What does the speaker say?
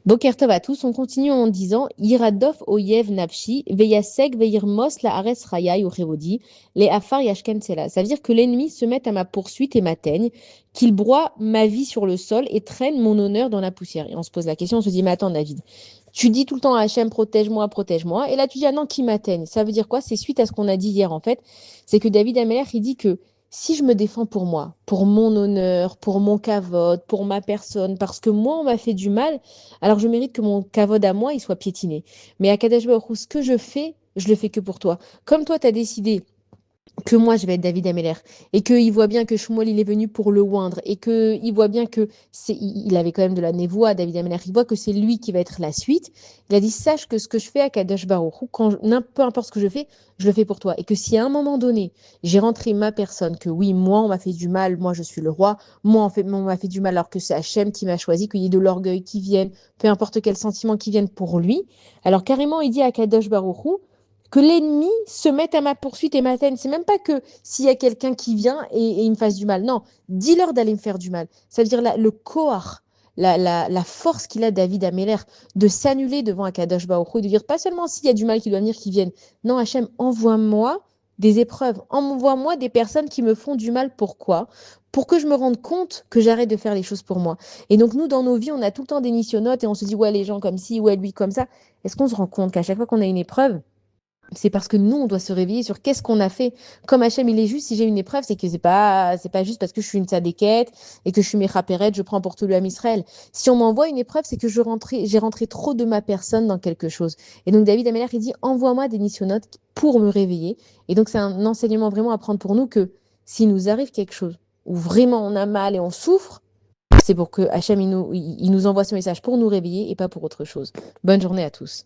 Boker Tov à tous, on continue en disant Iradof oyev nafshi, veyasek veyirmos la ares rayai ou revodi, les afar yashken tsela. Ça veut dire que l'ennemi se met à ma poursuite et m'atteigne, qu'il broie ma vie sur le sol et traîne mon honneur dans la poussière. Et on se pose la question, on se dit, mais attends, David, tu dis tout le temps à Hachem, protège-moi, protège-moi. Et là, tu dis, ah non, qui m'atteigne. Ça veut dire quoi? C'est suite à ce qu'on a dit hier, en fait. C'est que David Ameller, il dit que si je me défends pour moi, pour mon honneur, pour mon kavod, pour ma personne, parce que moi, on m'a fait du mal, alors je mérite que mon kavod à moi, il soit piétiné. Mais à Kadesh Baruch Hu, ce que je le fais que pour toi. Comme toi, tu as décidé que moi je vais être David Ameller et qu'il voit bien que Shmuel il est venu pour le oindre et qu'il voit bien que il avait quand même de la névoie David Ameller, il voit que c'est lui qui va être la suite. Il a dit sache que ce que je fais à Kadosh Baruch Hu, peu importe ce que je le fais pour toi et que si à un moment donné j'ai rentré ma personne, que oui moi on m'a fait du mal, moi je suis le roi, moi on m'a fait du mal alors que c'est Hachem qui m'a choisi, qu'il y ait de l'orgueil qui vienne, peu importe quel sentiment qui vienne pour lui, alors carrément il dit à Kadosh Baruch Hu que l'ennemi se mette à ma poursuite et m'atteigne. C'est même pas que s'il y a quelqu'un qui vient et il me fasse du mal. Non, dis-leur d'aller me faire du mal. Ça veut dire le koar, la force qu'il a, David Ameller, de s'annuler devant Akadosh Baruch Hu, de dire pas seulement s'il y a du mal qui doit venir, qui vienne. Non, Hachem, envoie-moi des épreuves. Envoie-moi des personnes qui me font du mal. Pourquoi? Pour que je me rende compte que j'arrête de faire les choses pour moi. Et donc, nous, dans nos vies, on a tout le temps des missionnotes et on se dit, ouais, les gens comme ci, ouais, lui comme ça. Est-ce qu'on se rend compte qu'à chaque fois qu'on a une épreuve, c'est parce que nous, on doit se réveiller sur qu'est-ce qu'on a fait. Comme Hachem, il est juste, si j'ai une épreuve, c'est que c'est pas juste parce que je suis une tzadékette et que je suis Mechaperet, je prends pour tout le Ham Israël. Si on m'envoie une épreuve, c'est que j'ai rentré trop de ma personne dans quelque chose. Et donc, David Ameller, il dit, envoie-moi des missionnotes pour me réveiller. Et donc, c'est un enseignement vraiment à prendre pour nous que s'il nous arrive quelque chose où vraiment on a mal et on souffre, c'est pour que Hachem, il nous envoie ce message pour nous réveiller et pas pour autre chose. Bonne journée à tous.